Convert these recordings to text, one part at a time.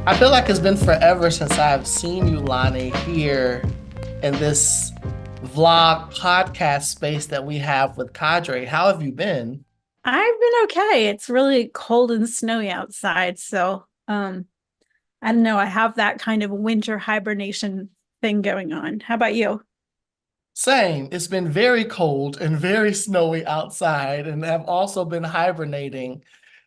I feel like it's been forever since I've seen you, Lani, here in this vlog podcast space that we have with Cadre. How have you been? I've been okay. It's really cold and snowy outside, so I don't know. I have that kind of winter hibernation thing going on. How about you? Same. It's been very cold and very snowy outside, and I've also been hibernating.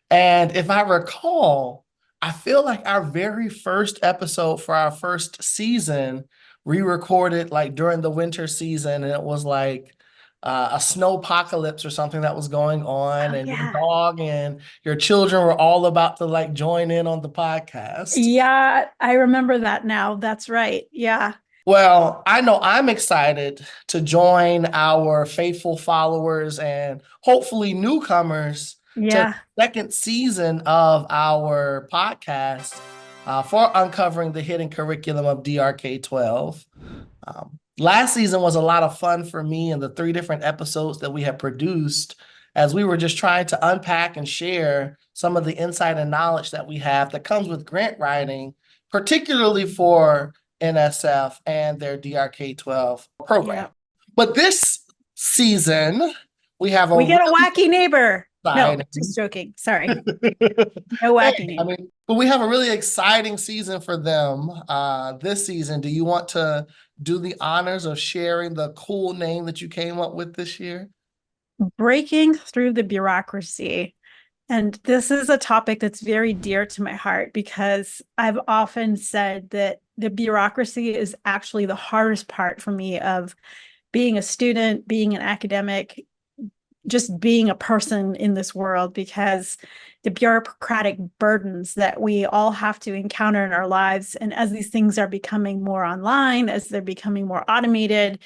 And if I recall, I feel like our very first episode for our first season, we recorded like during the winter season, and it was like a snow apocalypse or something that was going on, Oh and your yeah. dog and your children were all about to like join in on the podcast. Yeah, I remember that now. That's right. Yeah. Well, I know I'm excited to join our faithful followers and hopefully newcomers to Yeah. the second season of our podcast for uncovering the hidden curriculum of DRK-12. Last season was a lot of fun for me and the three different episodes that we had produced as we were just trying to unpack and share some of the insight and knowledge that we have that comes with grant writing, particularly for NSF and their DRK-12 program. Yeah. But this season, we have a We get a really wacky neighbor. No, just exciting. joking. Sorry. No wacky Hey, I neighbor. mean, but we have a really exciting season for them this season. Do you want to do the honors of sharing the cool name that you came up with this year? Breaking through the bureaucracy. And this is a topic that's very dear to my heart because I've often said that the bureaucracy is actually the hardest part for me of being a student, being an academic, just being a person in this world, because the bureaucratic burdens that we all have to encounter in our lives. And as these things are becoming more online, as they're becoming more automated,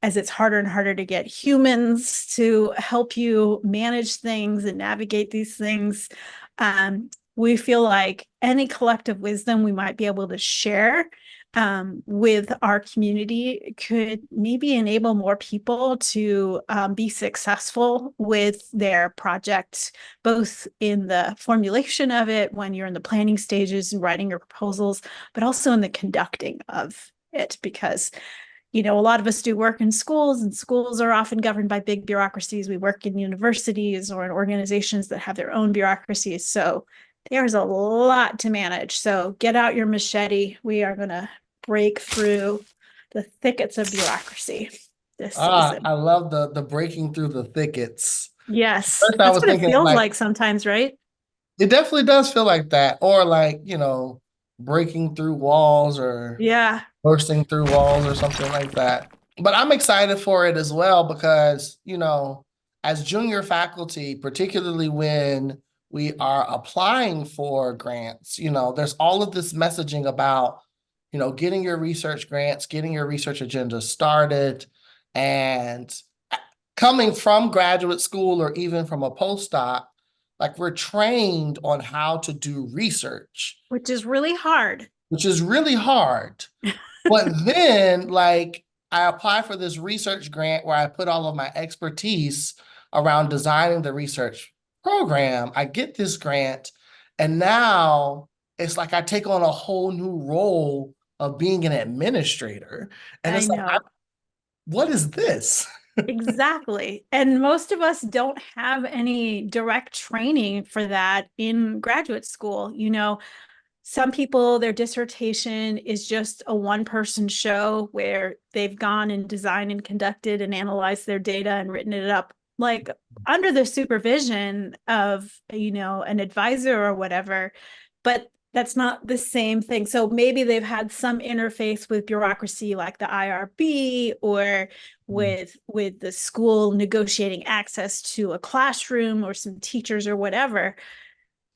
as it's harder and harder to get humans to help you manage things and navigate these things, we feel like any collective wisdom we might be able to share with our community could maybe enable more people to be successful with their project, both in the formulation of it when you're in the planning stages and writing your proposals, but also in the conducting of it. Because a lot of us do work in schools, and schools are often governed by big bureaucracies. We work in universities or in organizations that have their own bureaucracies. So there's a lot to manage. So get out your machete. We are going to break through the thickets of bureaucracy this season. I love the breaking through the thickets. Yes, First, I that's was what it thinking feels like like sometimes, right? it definitely does feel like that, or like breaking through walls or Yeah. bursting through walls or something like that. But I'm excited for it as well because, as junior faculty, particularly when we are applying for grants, there's all of this messaging about, getting your research grants, getting your research agenda started. And coming from graduate school or even from a postdoc, like we're trained on how to do research, Which is really hard. which is really hard. But then, like, I apply for this research grant where I put all of my expertise around designing the research program. I get this grant, and now it's like I take on a whole new role of being an administrator. And I it's like, know. what is this? Exactly. And most of us don't have any direct training for that in graduate school. Some people, their dissertation is just a one-person show where they've gone and designed and conducted and analyzed their data and written it up, like under the supervision of, an advisor or whatever. But that's not the same thing. So maybe they've had some interface with bureaucracy like the IRB, or with the school negotiating access to a classroom or some teachers or whatever,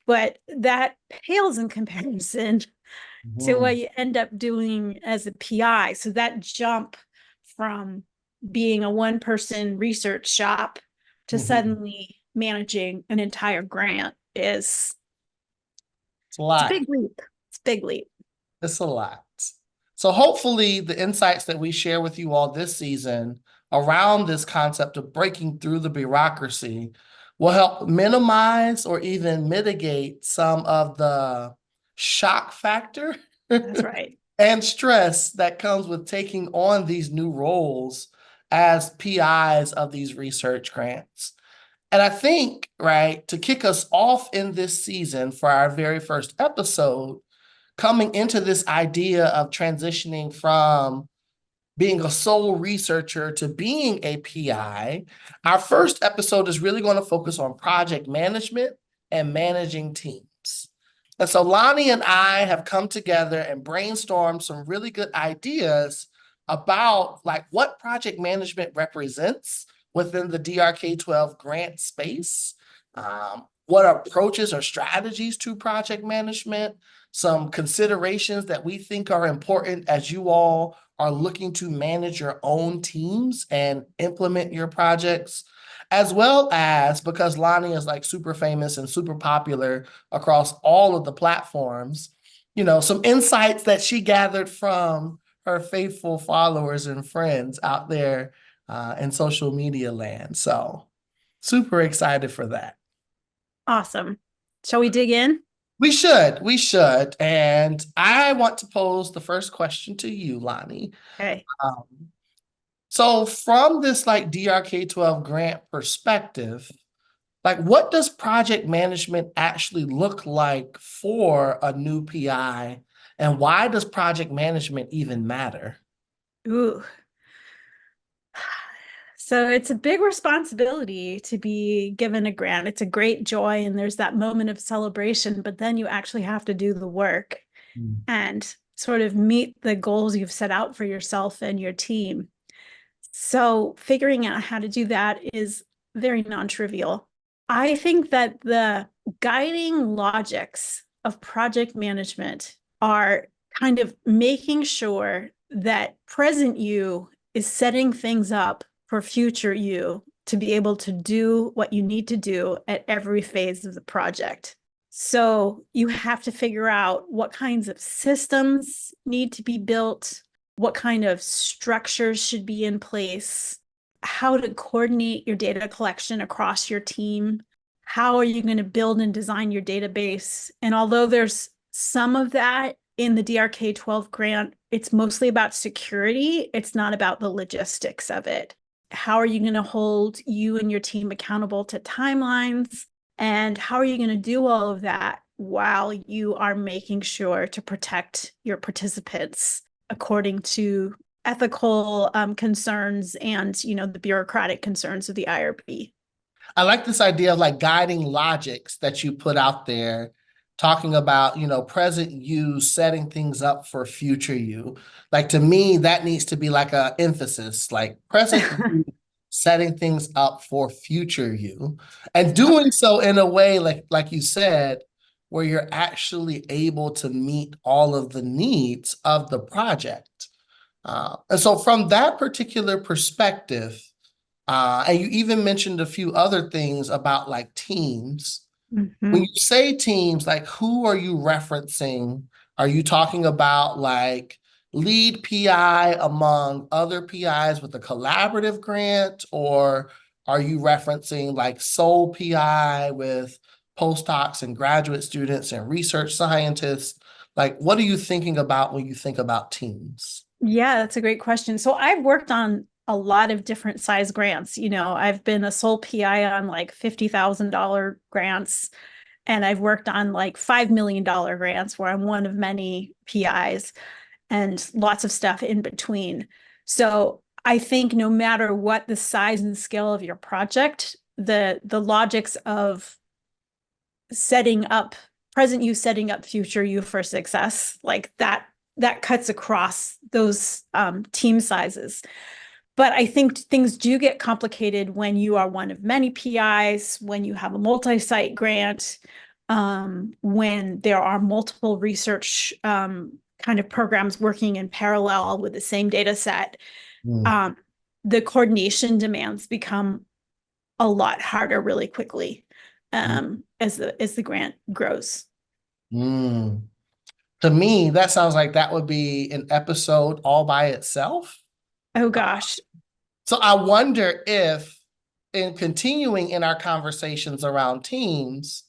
but that pales in comparison to what Mhm. you end up doing as a PI. So that jump from being a one person research shop to Mhm. suddenly managing an entire grant is It's a it's a lot. big leap. It's a big leap. It's a lot. So hopefully the insights that we share with you all this season around this concept of breaking through the bureaucracy will help minimize or even mitigate some of the shock factor That's right. and stress that comes with taking on these new roles as PIs of these research grants. And I think, right, to kick us off in this season for our very first episode, coming into this idea of transitioning from being a sole researcher to being a PI, our first episode is really going to focus on project management and managing teams. And so Lani and I have come together and brainstormed some really good ideas about like what project management represents within the DRK-12 grant space, what approaches or strategies to project management, some considerations that we think are important as you all are looking to manage your own teams and implement your projects, as well as because Lani is like super famous and super popular across all of the platforms, some insights that she gathered from her faithful followers and friends out there in social media land. So super excited for that. Awesome. Shall we dig in? We should. And I want to pose the first question to you, Lani. Okay. Um, so from this like DRK-12 grant perspective, like what does project management actually look like for a new PI? And why does project management even matter? Ooh. So it's a big responsibility to be given a grant. It's a great joy and there's that moment of celebration, but then you actually have to do the work and sort of meet the goals you've set out for yourself and your team. So figuring out how to do that is very non-trivial. I think that the guiding logics of project management are kind of making sure that present you is setting things up for future you to be able to do what you need to do at every phase of the project. So you have to figure out what kinds of systems need to be built, what kind of structures should be in place, how to coordinate your data collection across your team, how are you going to build and design your database. And although there's some of that in the DRK-12 grant, it's mostly about security. It's not about the logistics of it. How are you going to hold you and your team accountable to timelines? And how are you going to do all of that while you are making sure to protect your participants according to ethical concerns and, the bureaucratic concerns of the IRB? I like this idea of like guiding logics that you put out there, talking about, present you setting things up for future you. Like to me, that needs to be like a emphasis, like present you setting things up for future you and doing so in a way like you said, where you're actually able to meet all of the needs of the project. And so from that particular perspective, and you even mentioned a few other things about like teams. When Mhm. you say teams, like who are you referencing? Are you talking about like lead PI among other PIs with a collaborative grant? Or are you referencing like sole PI with postdocs and graduate students and research scientists? Like, what are you thinking about when you think about teams? Yeah, that's a great question. So I've worked on a lot of different size grants. I've been a sole PI on like $50,000 grants, and I've worked on like $5 million grants where I'm one of many PIs and lots of stuff in between. So I think no matter what the size and scale of your project, the logics of setting up present you, setting up future you for success, like that cuts across those team sizes. But I think things do get complicated when you are one of many PIs, when you have a multi-site grant, when there are multiple research kind of programs working in parallel with the same data set. Mm, Um, the coordination demands become a lot harder really quickly mm, as the grant grows. mm. To me, that sounds like that would be an episode all by itself. Oh gosh. So I wonder if, in continuing in our conversations around teams,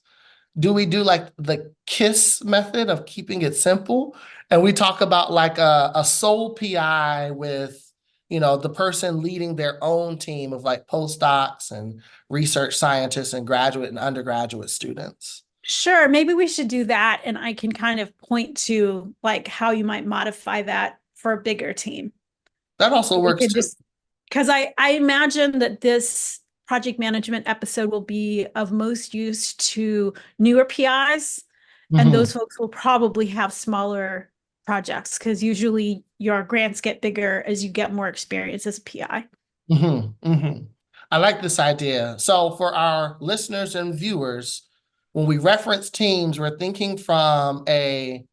do we do like the KISS method of keeping it simple? And we talk about like a sole PI with, the person leading their own team of like postdocs and research scientists and graduate and undergraduate students. Sure, maybe we should do that, and I can kind of point to like how you might modify that for a bigger team. That also We works could too. just, because I imagine that this project management episode will be of most use to newer PIs, and Mhm. those folks will probably have smaller projects because usually your grants get bigger as you get more experience as a PI. I like this idea. So for our listeners and viewers, when we reference teams, we're thinking from a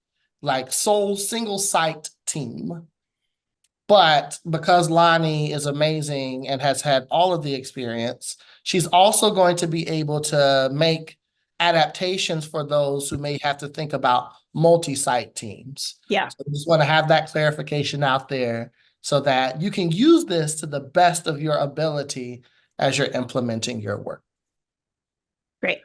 like sole single site team. But because Lani is amazing and has had all of the experience, she's also going to be able to make adaptations for those who may have to think about multi-site teams. Yeah, So I just want to have that clarification out there so that you can use this to the best of your ability as you're implementing your work. great.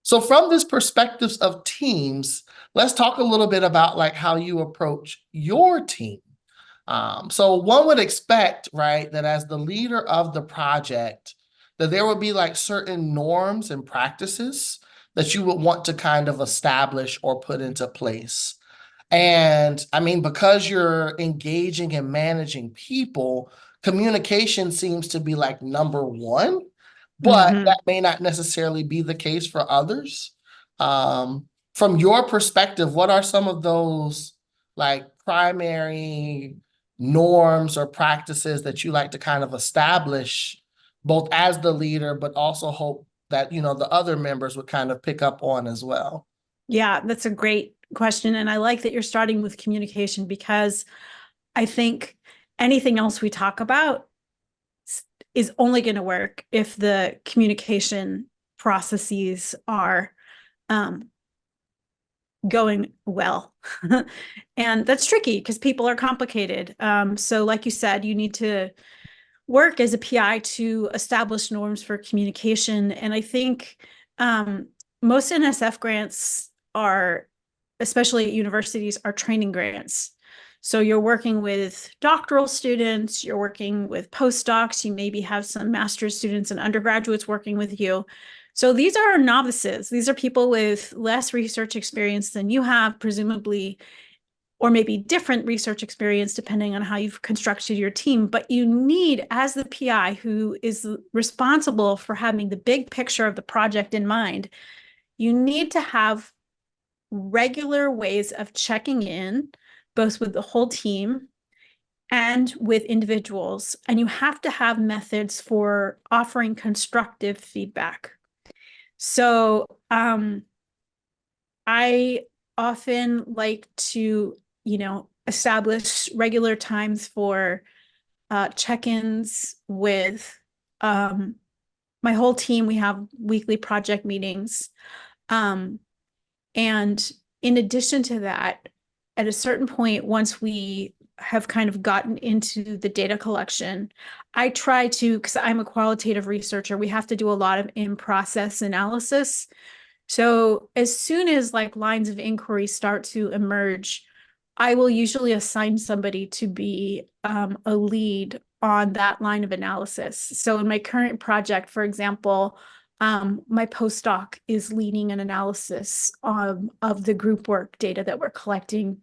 So from this perspectives of teams, let's talk a little bit about like how you approach your team. So one would expect, right, that as the leader of the project, that there would be like certain norms and practices that you would want to kind of establish or put into place. And I mean, because you're engaging and managing people, communication seems to be like number one, but Mm-hmm. that may not necessarily be the case for others. From your perspective, what are some of those like primary norms or practices that you like to kind of establish both as the leader, but also hope that, the other members would kind of pick up on as well? Yeah, that's a great question. And I like that you're starting with communication because I think anything else we talk about is only going to work if the communication processes are um, going well. And that's tricky because people are complicated. So, like you said, you need to work as a PI to establish norms for communication. And I think most NSF grants are, especially at universities, are training grants. So you're working with doctoral students, you're working with postdocs, you maybe have some master's students and undergraduates working with you. So these are novices. These are people with less research experience than you have, presumably, or maybe different research experience depending on how you've constructed your team. But you need, as the PI who is responsible for having the big picture of the project in mind, you need to have regular ways of checking in, both with the whole team and with individuals. And you have to have methods for offering constructive feedback. So I often like to, establish regular times for check-ins with my whole team. We have weekly project meetings. And in addition to that, at a certain point, once we have kind of gotten into the data collection, I try to, because I'm a qualitative researcher, we have to do a lot of in-process analysis. So as soon as like lines of inquiry start to emerge, I will usually assign somebody to be a lead on that line of analysis. So in my current project, for example, my postdoc is leading an analysis of the group work data that we're collecting.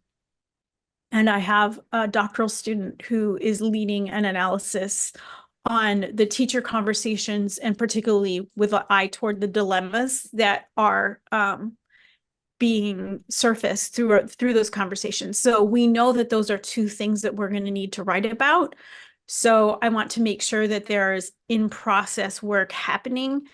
And I have a doctoral student who is leading an analysis on the teacher conversations, and particularly with an eye toward the dilemmas that are being surfaced through those conversations. So we know that those are two things that we're going to need to write about. So I want to make sure that there's in-process work happening.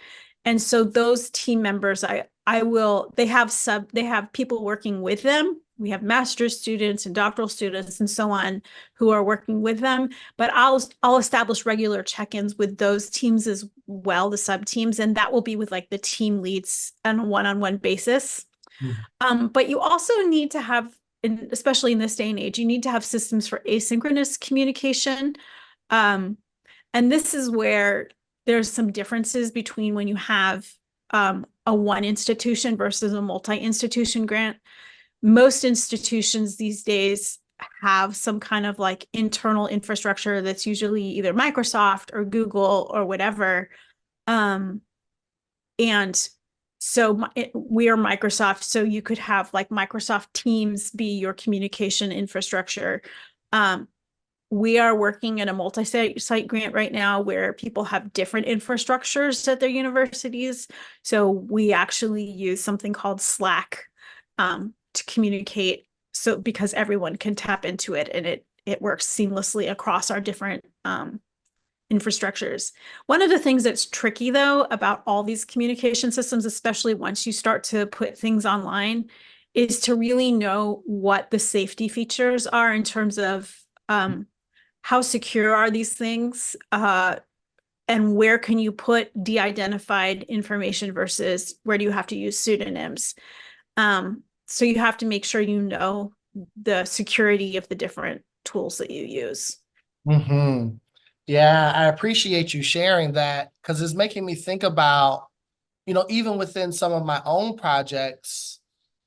And so those team members, they have people working with them. We have master's students and doctoral students and so on who are working with them, but I'll establish regular check-ins with those teams as well, the sub teams, and that will be with like the team leads on a one-on-one basis. But you also need to have, especially in this day and age, you need to have systems for asynchronous communication. And this is where there's some differences between when you have a one institution versus a multi-institution grant. Most institutions these days have some kind of like internal infrastructure that's usually either Microsoft or Google or whatever. And so we are Microsoft, so you could have like Microsoft Teams be your communication infrastructure. We are working in a multi-site grant right now where people have different infrastructures at their universities. So we actually use something called Slack to communicate. So because everyone can tap into it, and it works seamlessly across our different infrastructures. One of the things that's tricky though about all these communication systems, especially once you start to put things online, is to really know what the safety features are in terms of how secure are these things, and where can you put de-identified information versus where do you have to use pseudonyms. So you have to make sure you know the security of the different tools that you use. Mm-hmm. Yeah, I appreciate you sharing that because it's making me think about, even within some of my own projects,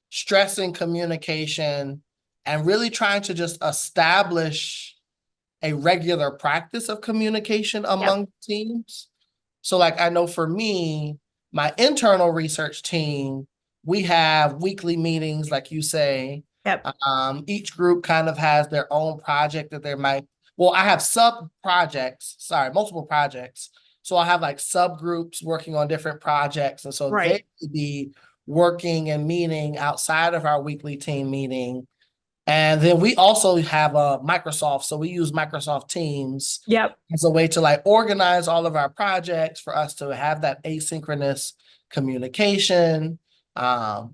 stressing communication and really trying to just establish a regular practice of communication Yep. among teams. So, like, I know for me, my internal research team, we have weekly meetings, like you say. Yep. Each group kind of has their own project that they might, well, I have sub projects, sorry, multiple projects. So I have like subgroups working on different projects. And so they Right. could be working and meeting outside of our weekly team meeting. And then we also have a Microsoft. So we use Microsoft Teams Yep. as a way to like organize all of our projects for us to have that asynchronous communication. Um,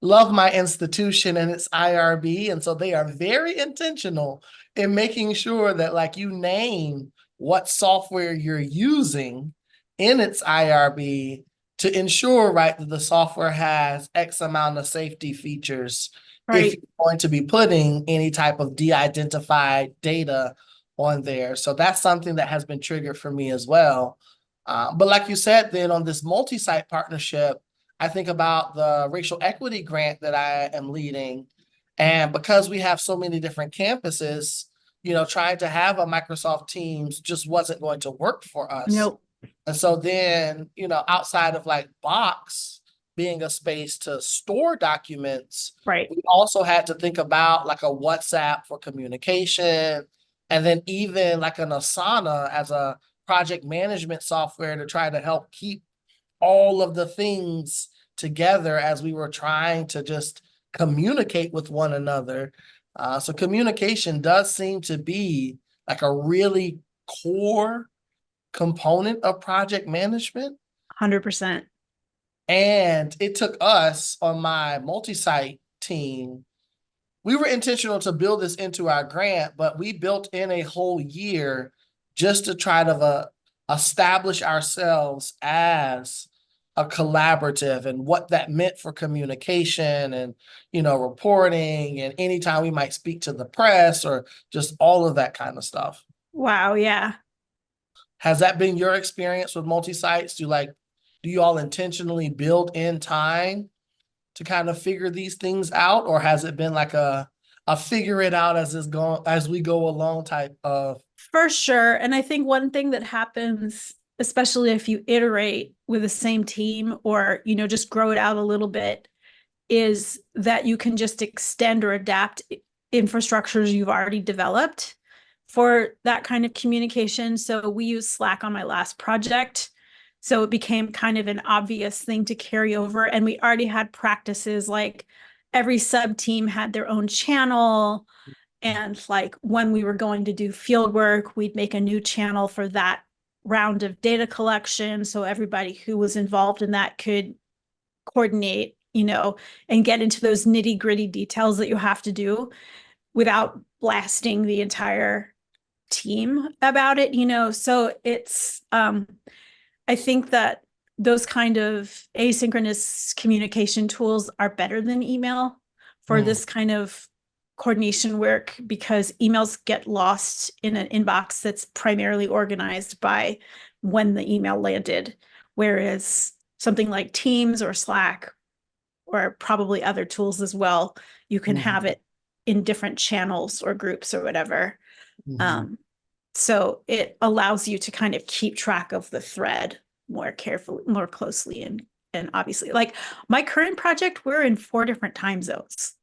love my institution and its IRB. And so they are very intentional in making sure that like you name what software you're using in its IRB to ensure, right, that the software has X amount of safety features if Right. you're going to be putting any type of de-identified data on there. So that's something that has been triggered for me as well. But like you said, then on this multi-site partnership, I think about the racial equity grant that I am leading. And because we have so many different campuses, trying to have a Microsoft Teams just wasn't going to work for us. Nope. And so then, outside of like Box being a space to store documents, Right. we also had to think about like a WhatsApp for communication, and then even like an Asana as a project management software to try to help keep all of the things together as we were trying to just communicate with one another. So communication does seem to be like a really core component of project management. 100%. And it took us on my multi-site team. We were intentional to build this into our grant, but we built in a whole year just to try to establish ourselves as a collaborative and what that meant for communication and, reporting and anytime we might speak to the press or just all of that kind of stuff. Wow. Yeah. Has that been your experience with multi-sites? Do you all intentionally build in time to kind of figure these things out, or has it been like a figure it out as we go along type of? For sure. And I think one thing that happens, especially if you iterate with the same team or, just grow it out a little bit, is that you can just extend or adapt infrastructures you've already developed for that kind of communication. So we use Slack on my last project. So it became kind of an obvious thing to carry over. And we already had practices like every sub team had their own channel. And like when we were going to do field work, we'd make a new channel for that round of data collection. So everybody who was involved in that could coordinate, and get into those nitty gritty details that you have to do without blasting the entire team about it, So it's, I think that those kind of asynchronous communication tools are better than email for Hmm. this kind of coordination work because emails get lost in an inbox that's primarily organized by when the email landed. Whereas something like Teams or Slack, or probably other tools as well, you can have Mhm. it in different channels or groups or whatever. Mhm. Um, so it allows you to kind of keep track of the thread more carefully, more closely. And obviously, like my current project, we're in 4 different time zones.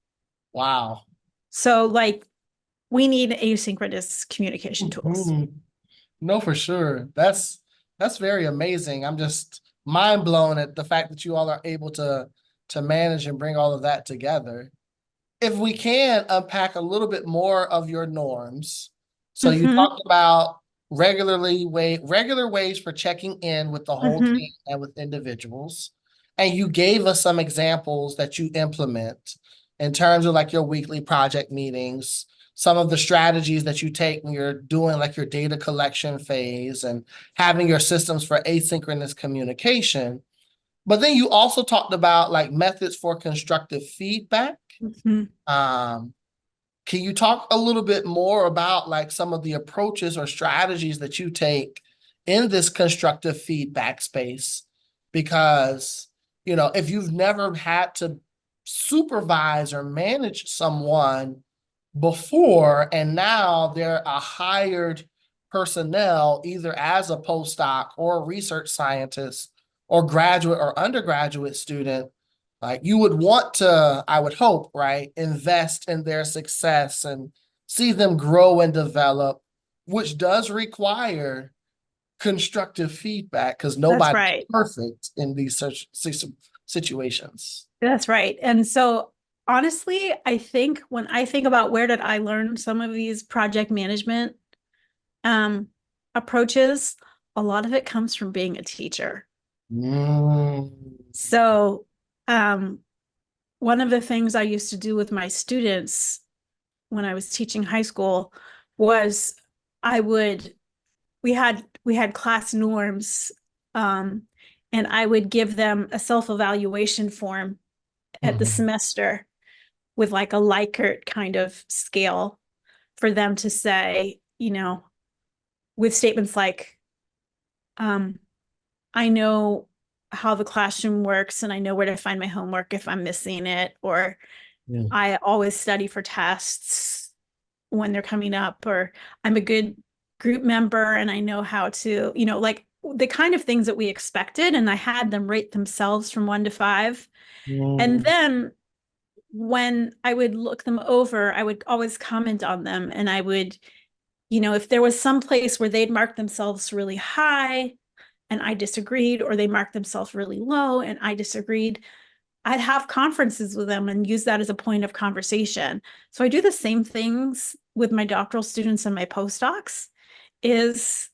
Wow. So like we need asynchronous communication tools. Mhm. No, for sure. That's very amazing. I'm just mind blown at the fact that you all are able to manage and bring all of that together. If we can unpack a little bit more of your norms. So you Mm-hmm, talked about regular ways for checking in with the whole mm-hmm, team and with individuals. And you gave us some examples that you implement in terms of like your weekly project meetings, some of the strategies that you take when you're doing like your data collection phase and having your systems for asynchronous communication. But then you also talked about like methods for constructive feedback. mm-hmm. um, can you talk a little bit more about like some of the approaches or strategies that you take in this constructive feedback space? Because, if you've never had to supervise or manage someone before, and now they're a hired personnel, either as a postdoc or a research scientist or graduate or undergraduate student, like you would want to, I would hope, right, invest in their success and see them grow and develop, which does require constructive feedback because That's nobody's right. perfect in these such situations. That's right. And so honestly, I think when I think about where did I learn some of these project management um, approaches, a lot of it comes from being a teacher. Mm. So um, one of the things I used to do with my students when I was teaching high school was I would we had class norms, um, and I would give them a self-evaluation form at the Mhm. semester with like a Likert kind of scale for them to say, with statements like, um, I know how the classroom works and I know where to find my homework if I'm missing it, or Yeah. I always study for tests when they're coming up, or I'm a good group member and I know how to, like the kind of things that we expected. And I had them rate themselves from 1 to 5. And Mm. then when I would look them over, I would always comment on them. And I would, if there was some place where they'd marked themselves really high and I disagreed, or they marked themselves really low and I disagreed, I'd have conferences with them and use that as a point of conversation. So I do the same things with my doctoral students and my postdocs is,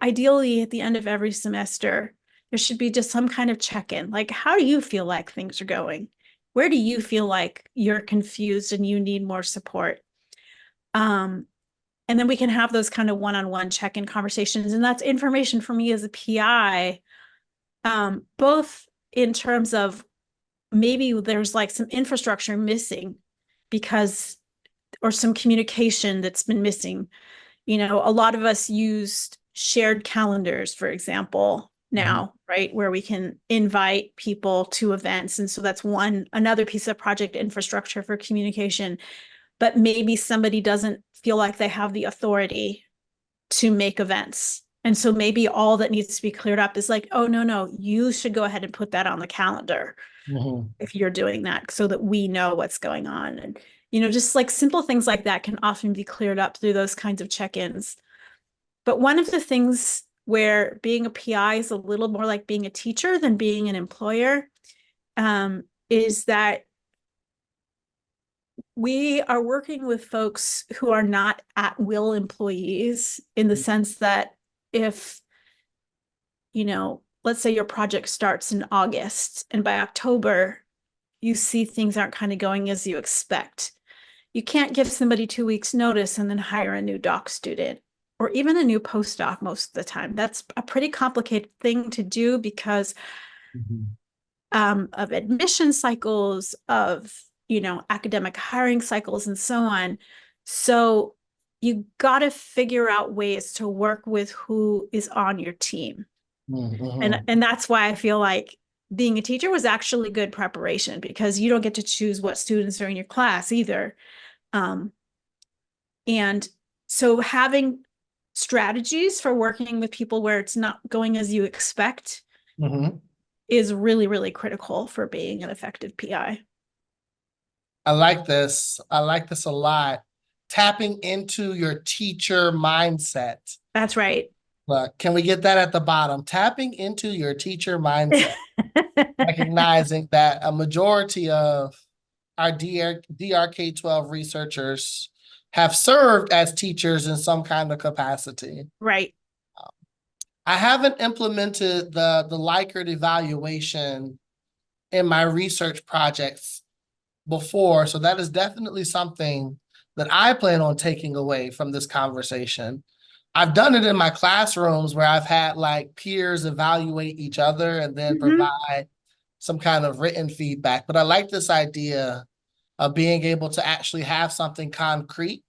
ideally at the end of every semester, there should be just some kind of check-in. Like, how do you feel like things are going? Where do you feel like you're confused and you need more support? Um, and then we can have those kind of one-on-one check-in conversations. And that's information for me as a PI, both in terms of maybe there's like some infrastructure missing because, or some communication that's been missing. A lot of us used shared calendars, for example, Mhm. now, right, where we can invite people to events. And so that's another piece of project infrastructure for communication. But maybe somebody doesn't feel like they have the authority to make events. And so maybe all that needs to be cleared up is like, oh, no, no, you should go ahead and put that on the calendar Mhm. if you're doing that so that we know what's going on. And, just like simple things like that can often be cleared up through those kinds of check-ins. But one of the things where being a PI is a little more like being a teacher than being an employer, is that we are working with folks who are not at will employees, in the sense that if, let's say your project starts in August and by October, you see things aren't kind of going as you expect. You can't give somebody 2 weeks notice and then hire a new doc student or even a new postdoc most of the time. That's a pretty complicated thing to do because Mhm. of admission cycles, of, academic hiring cycles and so on. So you got to figure out ways to work with who is on your team. Mhm. And that's why I feel like being a teacher was actually good preparation, because you don't get to choose what students are in your class either. Um, and so having strategies for working with people where it's not going as you expect Mhm. is really, really critical for being an effective PI. I like this. I like this a lot. Tapping into your teacher mindset. That's right. Look, can we get that at the bottom? Tapping into your teacher mindset, recognizing that a majority of our DRK-12 researchers have served as teachers in some kind of capacity. Right. I haven't implemented the Likert evaluation in my research projects before, so that is definitely something that I plan on taking away from this conversation. I've done it in my classrooms where I've had like peers evaluate each other and then Mm-hmm. provide some kind of written feedback. But I like this idea of being able to actually have something concrete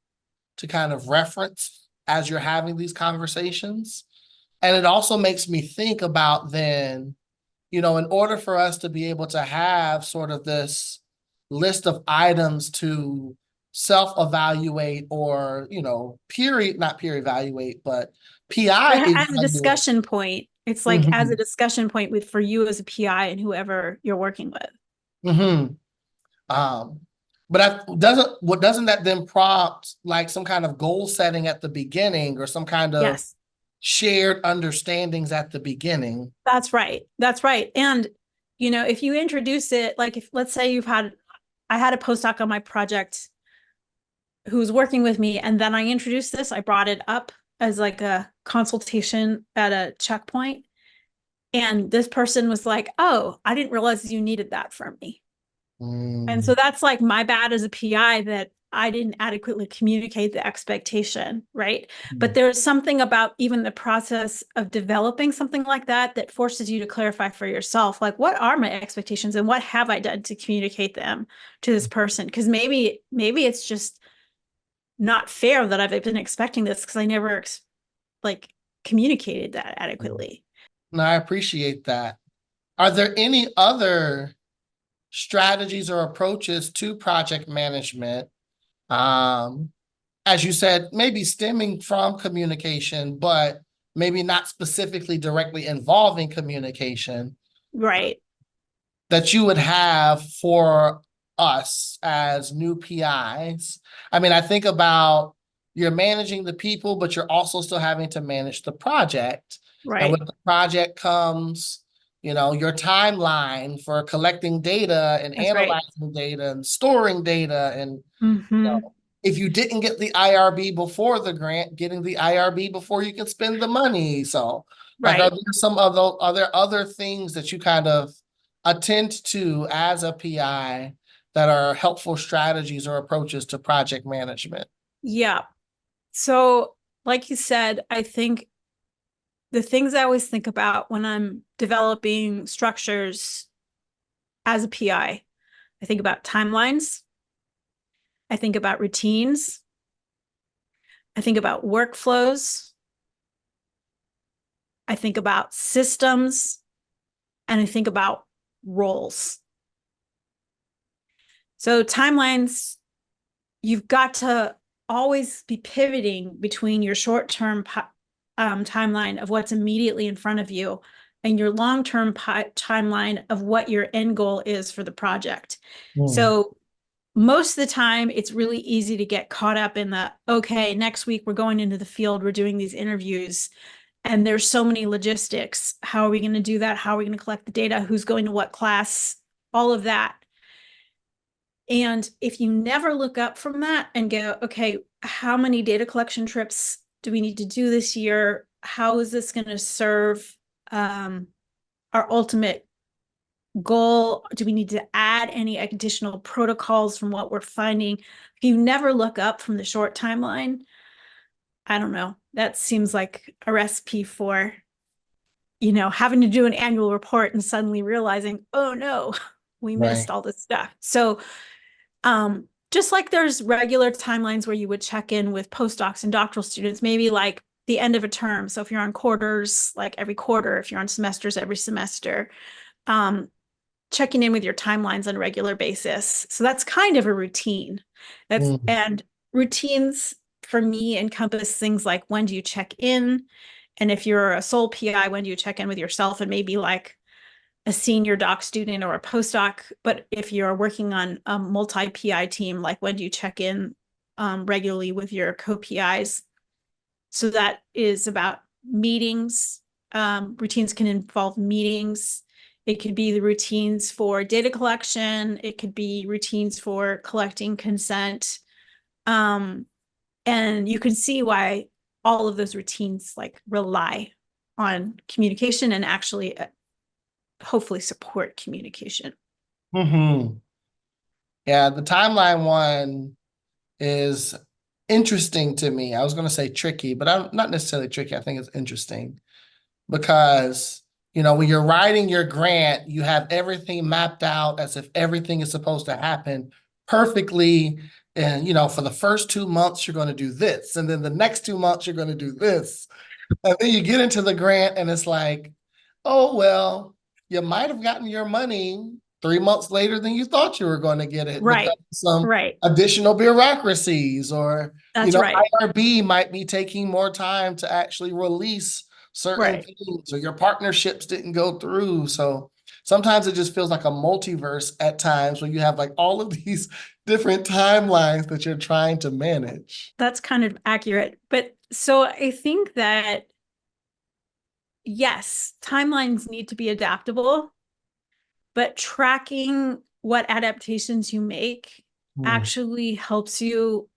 to kind of reference as you're having these conversations. And it also makes me think about then, in order for us to be able to have sort of this list of items to self-evaluate or, not peer evaluate, but PI As a evaluate. discussion point, it's like as a Mhm, discussion point with for you as a PI and whoever you're working with. mhm. Um, but doesn't that then prompt like some kind of goal setting at the beginning or some kind of Yes, shared understandings at the beginning? that's right. That's right. And if you introduce it, like if let's say I had a postdoc on my project who was working with me, and then I introduced this, I brought it up as like a consultation at a checkpoint. And this person was like, "Oh, I didn't realize you needed that from me." And so Mm, that's like my bad as a PI that I didn't adequately communicate the expectation, right? But there's something about even the process of developing something like that that forces you to clarify for yourself, like, what are my expectations and what have I done to communicate them to this person? Because maybe it's just not fair that I've been expecting this because I never like communicated that adequately. no, I appreciate that. Are there any other strategies or approaches to project management? Um, as you said, maybe stemming from communication, but maybe not specifically directly involving communication Right. that you would have for us as new PIs? I mean, I think about you're managing the people, but you're also still having to manage the project. And with Right. the project comes, your timeline for collecting data and That's right. analyzing data and storing data and Mm-hmm. if you didn't get the IRB before the grant, getting the IRB before you can spend the money. So, like, Right. are there other things that you kind of attend to as a PI that are helpful strategies or approaches to project management? Yeah. So, like you said, I think the things I always think about when I'm developing structures as a I think about timelines, I think about routines, I think about workflows, I think about systems, and I think about roles. So, timelines, you've got to always be pivoting between your short-term timeline of what's immediately in front of you and your long-term timeline of what your end goal is for the project. Mm, So most of the time, it's really easy to get caught up in the, okay, next week we're going into the field, we're doing these interviews, and there's so many logistics. How are we going to do that? How are we going to collect the data? Who's going to what class? All of that. And if you never look up from that and go, okay, how many data collection trips do we need to do this year? How is this going to serve our ultimate goal? Do we need to add any additional protocols from what we're finding? If you never look up from the short timeline, I don't know. That seems like a recipe for, having to do an annual report and suddenly realizing, oh no, we missed right. all this stuff. So just like there's regular timelines where you would check in with postdocs and doctoral students, maybe like the end of a term. So if you're on quarters, like every quarter, if you're on semesters, every semester, checking in with your timelines on a regular basis. So that's kind of a routine. Mm. And routines for me encompass things like, when do you check in? And if you're a sole PI, when do you check in with yourself and maybe like a senior doc student or a postdoc? But if you're working on a multi-PI team, like when do you check in regularly with your co-PIs? So that is about meetings. Routines can involve meetings. It could be the routines for data collection. It could be routines for collecting consent. And you can see why all of those routines like rely on communication and actually hopefully support communication. Hmm. Yeah, the timeline one is interesting to me. I was going to say tricky, but I'm not necessarily tricky. I think it's interesting because, when you're writing your grant, you have everything mapped out as if everything is supposed to happen perfectly. And, for the first 2 months, you're going to do this. And then the next 2 months, you're going to do this. And then you get into the grant and it's like, oh, well, you might have gotten your money 3 months later than you thought you were going to get it because Right. of some Right. additional bureaucracies or, That's right. IRB might be taking more time to actually release certain Right. things or your partnerships didn't go through. So sometimes it just feels like a multiverse at times when you have like all of these different timelines that you're trying to manage. That's kind of accurate. But so I think that yes, timelines need to be adaptable, but tracking what adaptations you make Hmm. actually helps you.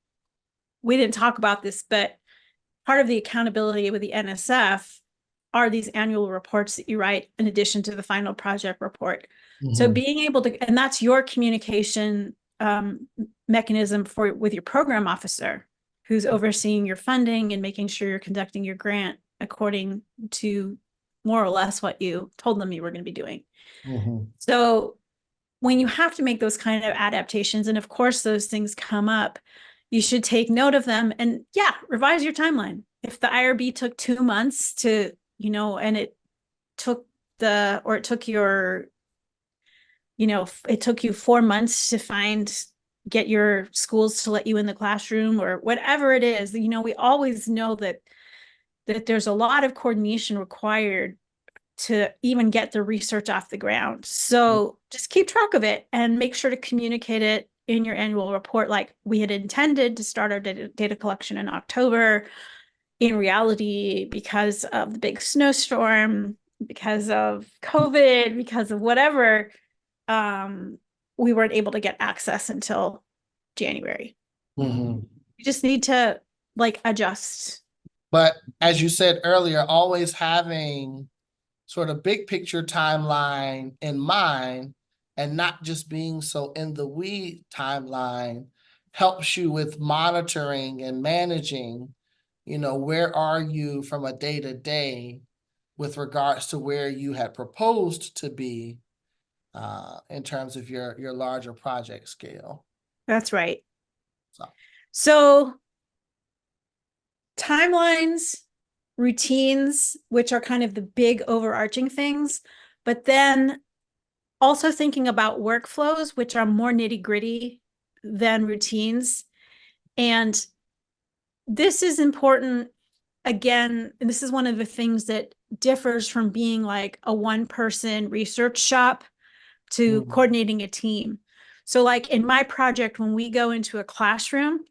We didn't talk about this, but part of the accountability with the NSF are these annual reports that you write in addition to the final project report. So Hmm. being able to, and that's your communication mechanism for with your program officer, who's overseeing your funding and making sure you're conducting your grant according to more or less what you told them you were going to be doing. Hmm. So when you have to make those kind of adaptations, and of course those things come up, you should take note of them and yeah, revise your timeline. If the IRB took 2 months to, and it took it took it took you 4 months to get your schools to let you in the classroom or whatever it is, we always know that there's a lot of coordination required to even get the research off the ground. So just keep track of it and make sure to communicate it in your annual report. Like, we had intended to start our data collection in October. In reality, because of the big snowstorm, because of COVID, because of whatever, we weren't able to get access until January. Hmm. You just need to like adjust. But as you said earlier, always having sort of big picture timeline in mind and not just being so in the weed timeline helps you with monitoring and managing, where are you from a day to day with regards to where you had proposed to be in terms of your larger project scale. That's right. So, So timelines, routines, which are kind of the big overarching things, but then also thinking about workflows, which are more nitty gritty than routines. And this is important again, and this is one of the things that differs from being like a one person research shop to mm, coordinating a team. So, like in my project, when we go into a classroom,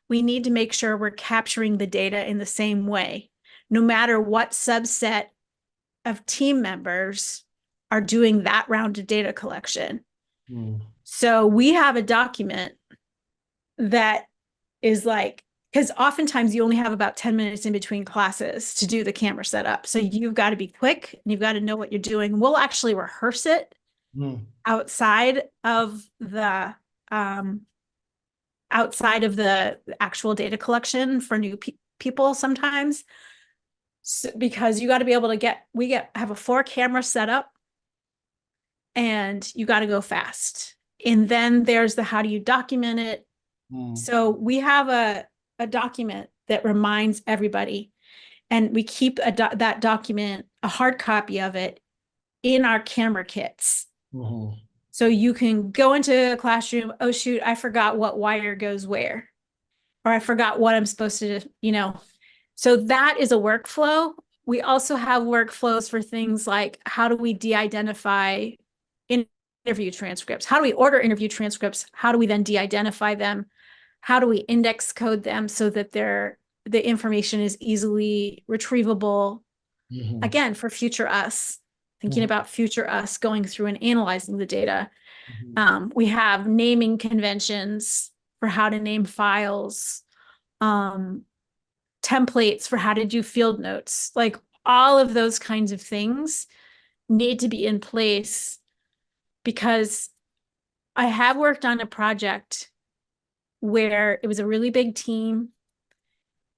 we need to make sure we're capturing the data in the same way, no matter what subset of team members are doing that round of data collection. mm, So we have a document that is like, because oftentimes you only have about 10 minutes in between classes to do the camera setup. So you've got to be quick and you've got to know what you're doing. We'll actually rehearse it mm, outside of um, the actual data collection for new people sometimes. So, because you got to be able to have a 4 camera setup and you got to go fast. And then there's the how do you document it. mm, So we have a document that reminds everybody. and we keep that document, a hard copy of it, in our camera kits. Mhm. So you can go into a classroom, oh shoot, I forgot what wire goes where, or I forgot what I'm supposed to, So that is a workflow. We also have workflows for things like, how do we de-identify interview transcripts? How do we order interview transcripts? How do we then de-identify them? How do we index code them so that the information is easily retrievable? Mhm. Again, for future us, thinking Mhm. about future us going through and analyzing the data. Mhm. We have naming conventions for how to name files, templates for how to do field notes. Like all of those kinds of things need to be in place, because I have worked on a project where it was a really big team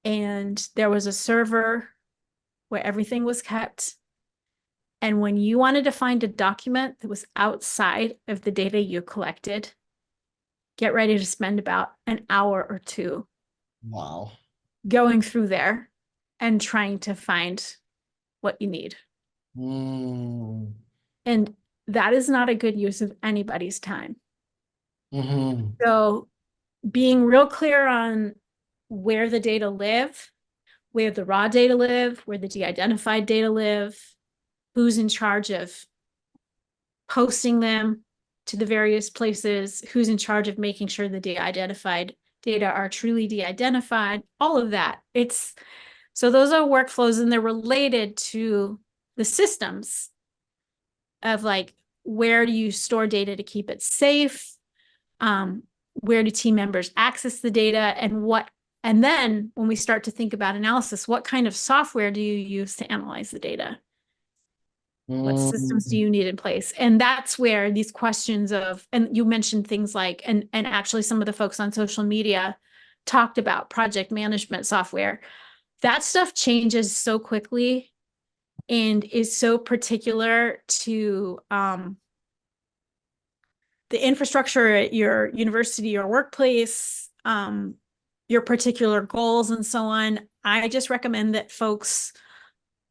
and there was a server where everything was kept. And when you wanted to find a document that was outside of the data you collected, get ready to spend about an hour or two Wow. going through there and trying to find what you need. Mm. And that is not a good use of anybody's time. Mhm. So being real clear on where the data live, where the raw data live, where the de-identified data live, who's in charge of posting them to the various places, who's in charge of making sure the de-identified data are truly de-identified, all of that. So those are workflows, and they're related to the systems of like, where do you store data to keep it safe? Where do team members access the data, and then when we start to think about analysis, what kind of software do you use to analyze the data? What systems do Mm. you need in place? And that's where these questions of, and you mentioned things like, and actually some of the folks on social media talked about project management software. That stuff changes so quickly and is so particular to the infrastructure at your university or workplace, your particular goals and so on. I just recommend that folks,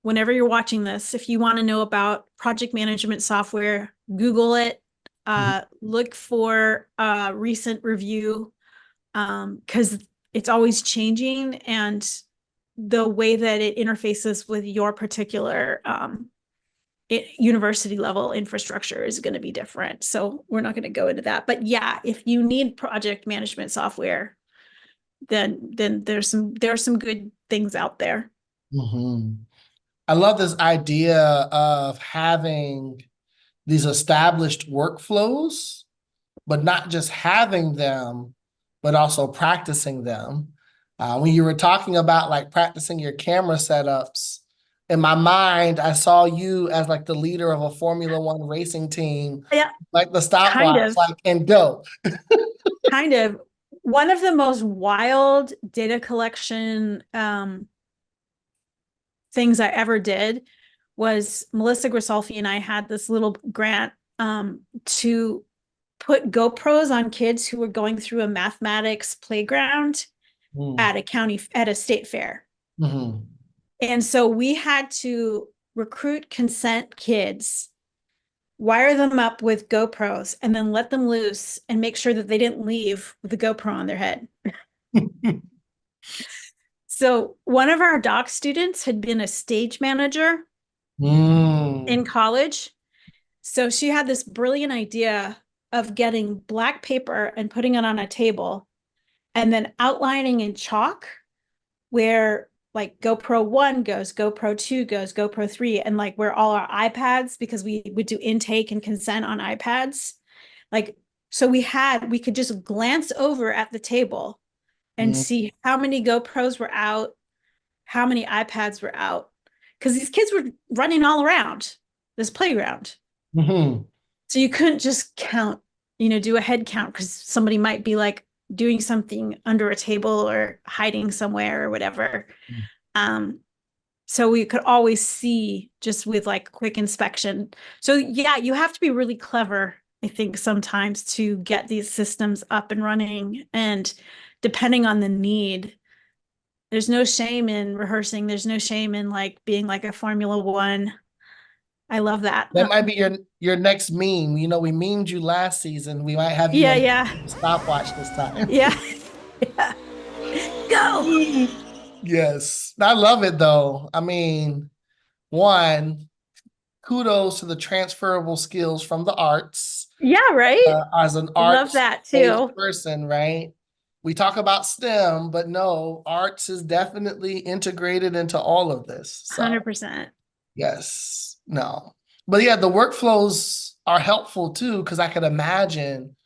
whenever you're watching this, if you want to know about project management software, Google it, look for a recent review, because it's always changing, and the way that it interfaces with your particular university level infrastructure is going to be different. So we're not going to go into that. But yeah, if you need project management software, then there's some good things out there. Mhm. I love this idea of having these established workflows, but not just having them, but also practicing them. When you were talking about like practicing your camera setups, in my mind, I saw you as like the leader of a Formula One racing team, Yeah, like the kind stopwatch, of. like, and go. Kind of. One of the most wild data collection things I ever did was Melissa Grisolfi and I had this little grant to put GoPros on kids who were going through a mathematics playground Mm. at a state fair. Mhm. And so we had to recruit consent kids, wire them up with GoPros, and then let them loose and make sure that they didn't leave with the GoPro on their head. So one of our doc students had been a stage manager in Mm. college. So she had this brilliant idea of getting black paper and putting it on a table and then outlining in chalk where like GoPro 1 goes, GoPro 2 goes, GoPro 3, and like where all our iPads, because we would do intake and consent on iPads. Like, so we could just glance over at the table and Mm. see how many GoPros were out, how many iPads were out, because these kids were running all around this playground. Mhm. So you couldn't just count, do a head count, because somebody might be like doing something under a table or hiding somewhere or whatever. Um, so we could always see just with like quick inspection. So yeah, you have to be really clever, I think, sometimes to get these systems up and running. And depending on the need, There's no shame in rehearsing. There's no shame in like being like a Formula One. I love that. That might be your next meme. You know, we memed you last season. We might have you Yeah, on yeah, stopwatch this time. yeah, yeah. Go. Yes. I love it though. I mean, one, kudos to the transferable skills from the arts. Yeah, right. As an Love that arts-based too. person, right? We talk about STEM, but no, arts is definitely integrated into all of this. So 100%. yes, no. But yeah, the workflows are helpful too, because I could imagine,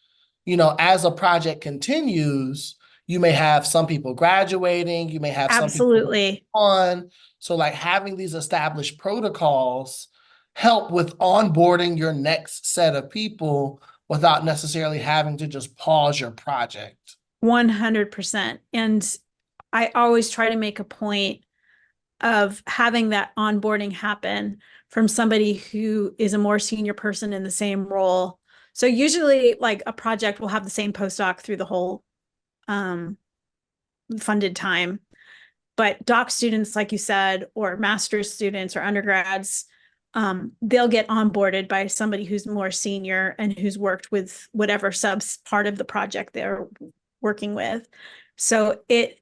you know, as a project continues, you may have some people graduating, you may have some people Absolutely. on. So like having these established protocols help with onboarding your next set of people without necessarily having to just pause your project. 100%. And I always try to make a point of having that onboarding happen from somebody who is a more senior person in the same role. So usually like a project will have the same postdoc through the whole funded time. But doc students, like you said, or master's students or undergrads, they'll get onboarded by somebody who's more senior and who's worked with whatever subs part of the project they're working with. So it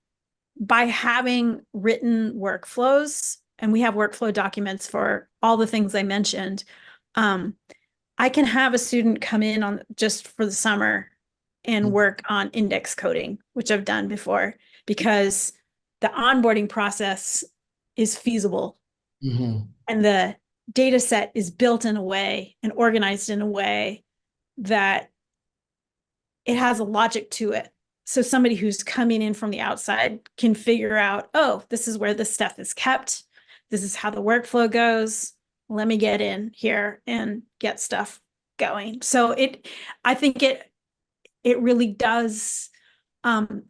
by having written workflows, and we have workflow documents for all the things I mentioned, I can have a student come in on just for the summer and work on index coding, which I've done before, because the onboarding process is feasible Mhm. and the data set is built in a way and organized in a way that it has a logic to it. So somebody who's coming in from the outside can figure out, oh, this is where this stuff is kept. This is how the workflow goes. Let me get in here and get stuff going. So I think it really does.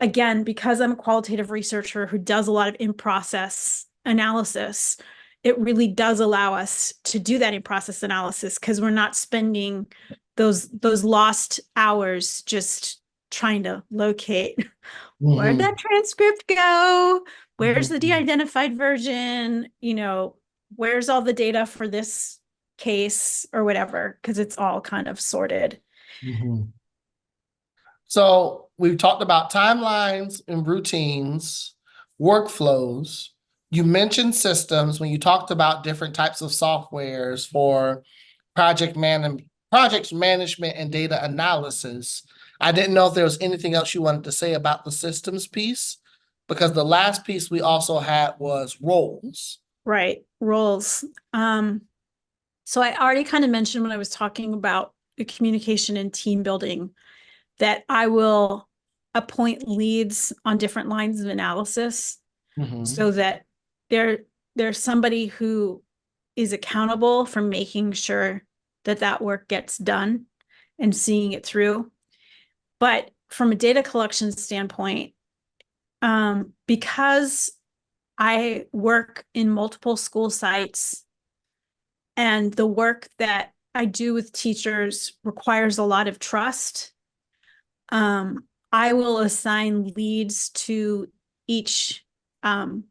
Again, because I'm a qualitative researcher who does a lot of in-process analysis, it really does allow us to do that in-process analysis because we're not spending those lost hours just trying to locate where'd Mhm. that transcript go? Where's the Mhm. de-identified version? Where's all the data for this case or whatever? Because it's all kind of sorted. Mhm. So we've talked about timelines and routines, workflows. You mentioned systems when you talked about different types of softwares for project management and data analysis. I didn't know if there was anything else you wanted to say about the systems piece, because the last piece we also had was roles. Right. Roles. So I already kind of mentioned when I was talking about the communication and team building that I will appoint leads on different lines of analysis Mhm. so that there's somebody who is accountable for making sure that that work gets done and seeing it through. But from a data collection standpoint, because I work in multiple school sites and the work that I do with teachers requires a lot of trust, I will assign leads to each um,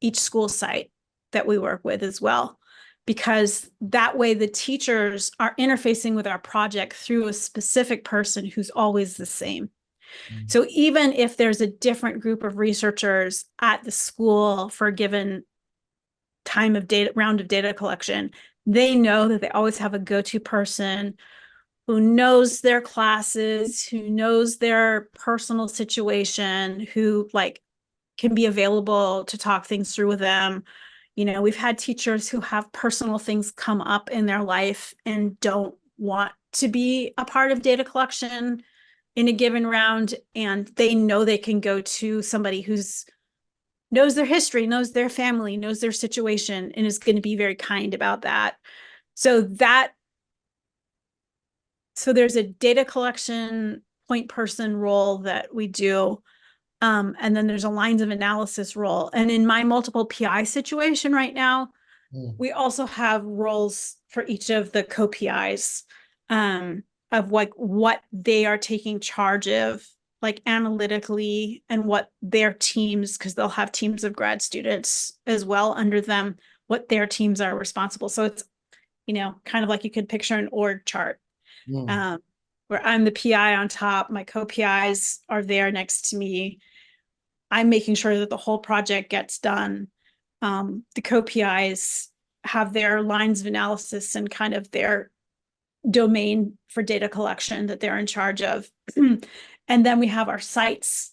each school site that we work with as well, because that way the teachers are interfacing with our project through a specific person who's always the same. So even if there's a different group of researchers at the school for a given time of data round of data collection, they know that they always have a go-to person who knows their classes, who knows their personal situation, who like can be available to talk things through with them. We've had teachers who have personal things come up in their life and don't want to be a part of data collection in a given round, and they know they can go to somebody who's knows their history, knows their family, knows their situation, and is going to be very kind about that. So there's a data collection point person role that we do. And then there's a lines of analysis role. And in my multiple PI situation right now, we also have roles for each of the co-PIs, of like what they are taking charge of, like analytically and what their teams, because they'll have teams of grad students as well under them, what their teams are responsible. So it's, kind of like you could picture an org chart, Mm. where I'm the PI on top, my co-PIs are there next to me. I'm making sure that the whole project gets done. The co-PIs have their lines of analysis and kind of their domain for data collection that they're in charge of. And then we have our sites,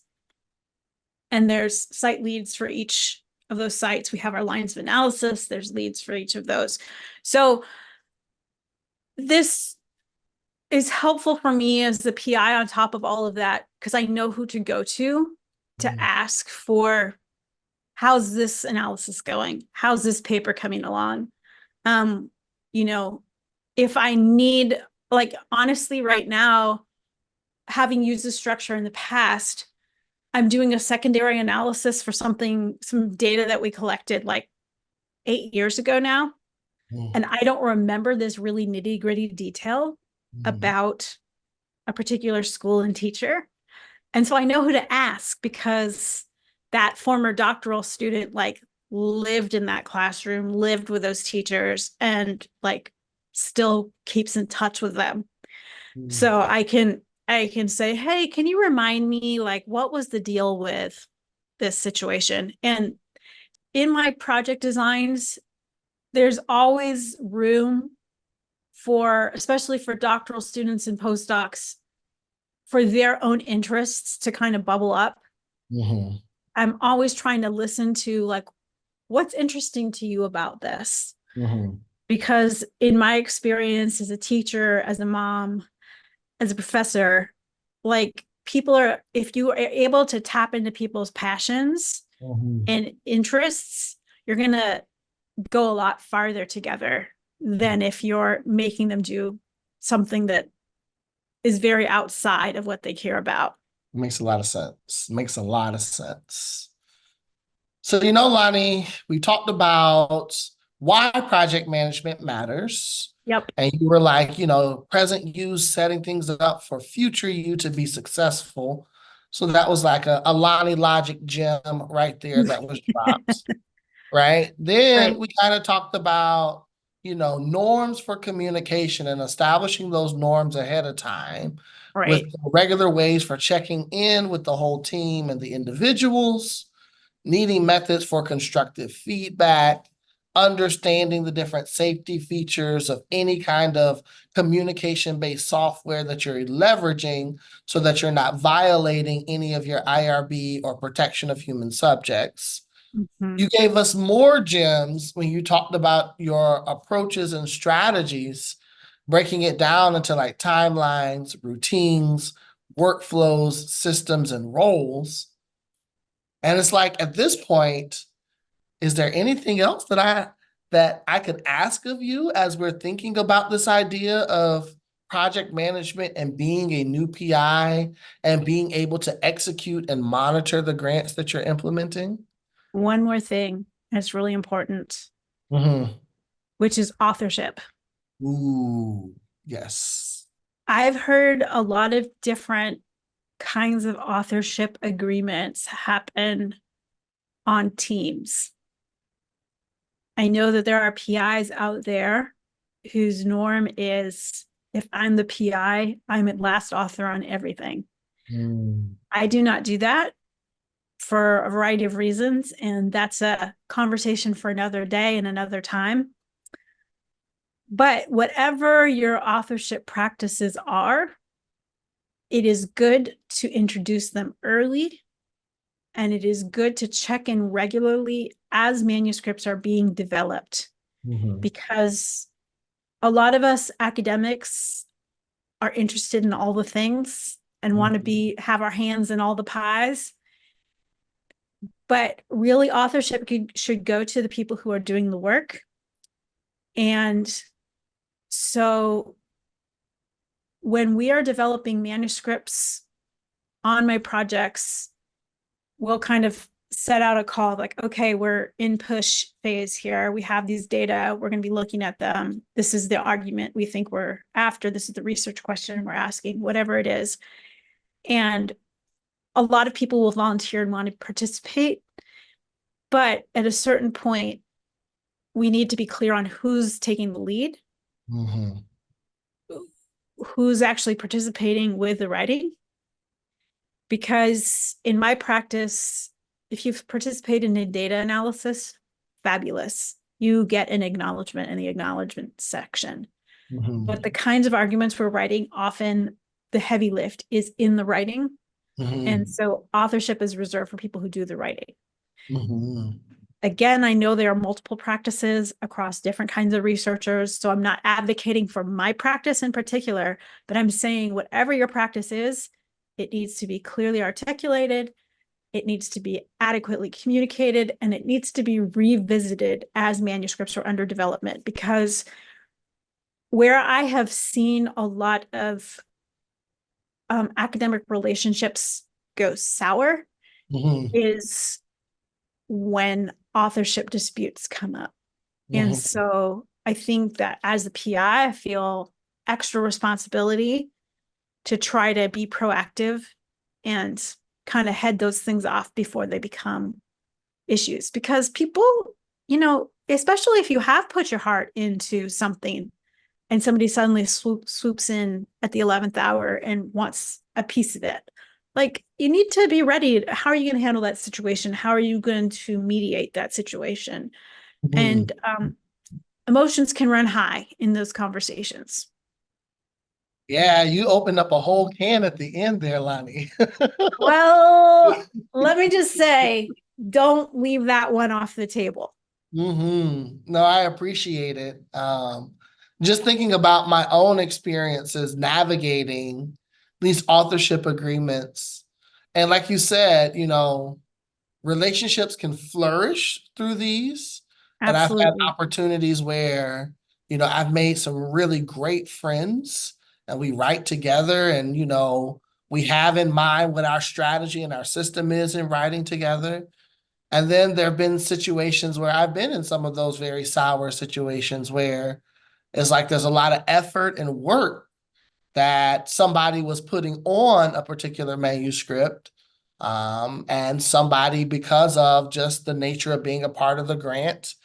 and there's site leads for each of those sites. We have our lines of analysis, there's leads for each of those. So this is helpful for me as the PI on top of all of that, because I know who to go to Mm. ask for, how's this analysis going? How's this paper coming along? You know, if I need, like, honestly, right now, having used this structure in the past, I'm doing a secondary analysis for some data that we collected like 8 years ago now. Mm. And I don't remember this really nitty gritty detail Mm. about a particular school and teacher. And so I know who to ask, because that former doctoral student like lived in that classroom, lived with those teachers, and like still keeps in touch with them. Mm. So I can say, hey, can you remind me, like, what was the deal with this situation? And in my project designs, there's always room for, especially for doctoral students and postdocs, for their own interests to kind of bubble up. Mhm. I'm always trying to listen to, like, what's interesting to you about this? Mhm. Because in my experience as a teacher, as a mom, as a professor, like, people are, if you are able to tap into people's passions Mhm. and interests, you're going to go a lot farther together than if you're making them do something that is very outside of what they care about. Makes a lot of sense. Makes a lot of sense. So, Lonnie, we talked about why project management matters. Yep. And you were like, present you setting things up for future you to be successful. So that was like a Lani logic gem right there that was dropped. Right. Then Right. we kind of talked about, norms for communication and establishing those norms ahead of time with Right. regular ways for checking in with the whole team and the individuals, needing methods for constructive feedback, understanding the different safety features of any kind of communication-based software that you're leveraging so that you're not violating any of your IRB or protection of human subjects. Mhm. You gave us more gems when you talked about your approaches and strategies, breaking it down into like timelines, routines, workflows, systems, and roles. And it's like at this point, is there anything else that I could ask of you as we're thinking about this idea of project management and being a new PI and being able to execute and monitor the grants that you're implementing? One more thing that's really important, Mm-hmm. which is authorship. Ooh, yes. I've heard a lot of different kinds of authorship agreements happen on teams. I know that there are PIs out there whose norm is, if I'm the PI, I'm at last author on everything. Mm. I do not do that for a variety of reasons, and that's a conversation for another day and another time. But whatever your authorship practices are, it is good to introduce them early, and it is good to check in regularly as manuscripts are being developed, Mhm. because a lot of us academics are interested in all the things and want to Mhm. have our hands in all the pies. But really, authorship should go to the people who are doing the work. And so when we are developing manuscripts on my projects, we'll kind of set out a call like, okay, we're in push phase here. We have these data. We're going to be looking at them. This is the argument we think we're after. This is the research question we're asking, whatever it is. And a lot of people will volunteer and want to participate, but at a certain point, we need to be clear on who's taking the lead, Mhm. who's actually participating with the writing. Because in my practice, if you've participated in a data analysis, fabulous. You get an acknowledgement in the acknowledgement section. But the Mhm. kinds of arguments we're writing, often the heavy lift is in the writing. And Mhm. so authorship is reserved for people who do the writing. Mhm. Again, I know there are multiple practices across different kinds of researchers. So I'm not advocating for my practice in particular, but I'm saying whatever your practice is, it needs to be clearly articulated, it needs to be adequately communicated, and it needs to be revisited as manuscripts are under development. Because where I have seen a lot of academic relationships go sour Mhm. is when authorship disputes come up. And Mhm. so I think that as the PI, I feel extra responsibility to try to be proactive and kind of head those things off before they become issues. Because people, especially if you have put your heart into something and somebody suddenly swoops in at the 11th hour and wants a piece of it, like, you need to be ready. How are you going to handle that situation? How are you going to mediate that situation? Mhm. And emotions can run high in those conversations. Yeah, you opened up a whole can at the end there, Lani. Well, let me just say, don't leave that one off the table. No, I appreciate it. Just thinking about my own experiences navigating these authorship agreements. And like you said, relationships can flourish through these. And I've had Absolutely. opportunities where, I've made some really great friends and we write together and, we have in mind what our strategy and our system is in writing together. And then there have been situations where I've been in some of those very sour situations where it's like there's a lot of effort and work that somebody was putting on a particular manuscript. And somebody, because of just the nature of being a part of the grant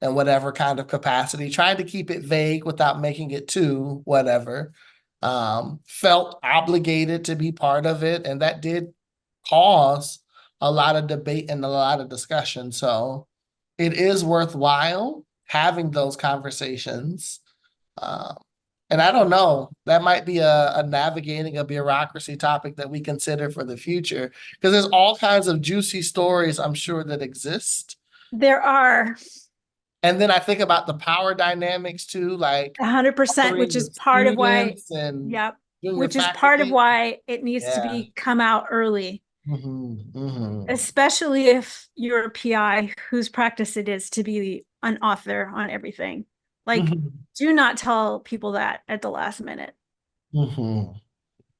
and whatever kind of capacity, trying to keep it vague without making it too whatever, felt obligated to be part of it. And that did cause a lot of debate and a lot of discussion. So it is worthwhile having those conversations. Um, and I don't know, that might be a navigating a bureaucracy topic that we consider for the future because there's all kinds of juicy stories I'm sure that exist. There are And then I think about the power dynamics too, like 100%, which authoring is with part of why, students and yep, junior which is part of faculty. why it needs to Yeah. be come out early, Hmm. especially if you're a PI whose practice it is to be an author on everything. Like, Hmm. do not tell people that at the last minute. Hmm.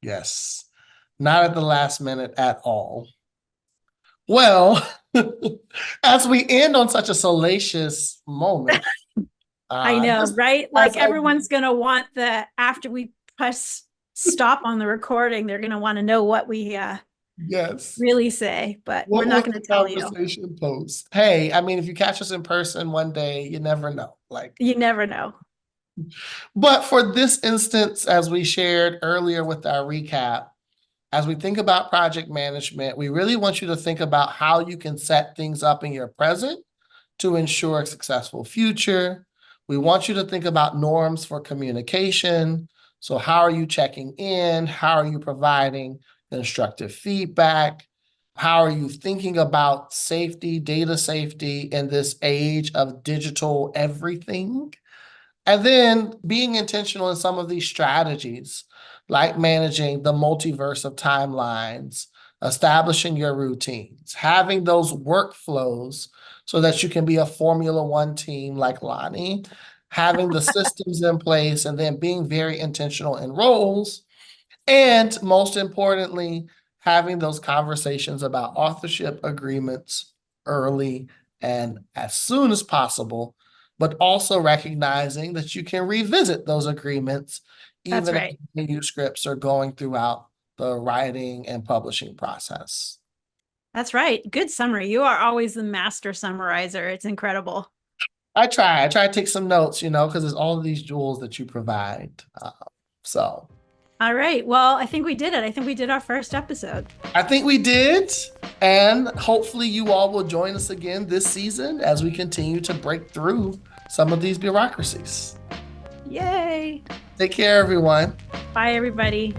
Yes. Not at the last minute at all. Well, as we end on such a salacious moment, I know, just right? as Like, a everyone's going to want after we press stop on the recording, they're going to want to know what we yes, really say, but we're what not was going the to tell you. conversation post? Hey, I mean, if you catch us in person one day, you never know. Like, You never know. but for this instance, as we shared earlier with our recap, as we think about project management, we really want you to think about how you can set things up in your present to ensure a successful future. We want you to think about norms for communication. So, how are you checking in? How are you providing constructive feedback? How are you thinking about safety, data safety in this age of digital everything? And then being intentional in some of these strategies, like managing the multiverse of timelines, establishing your routines, having those workflows so that you can be a Formula One team like Lani, having the systems in place, and then being very intentional in roles. And most importantly, having those conversations about authorship agreements early and as soon as possible, but also recognizing that you can revisit those agreements That's even as right. manuscripts are going throughout the writing and publishing process. That's right. Good summary. You are always the master summarizer. It's incredible. I try to take some notes, because there's all of these jewels that you provide. So All right. Well, I think we did it. I think we did our first episode. I think we did. And hopefully you all will join us again this season as we continue to break through some of these bureaucracies. Yay. Take care, everyone. Bye, everybody.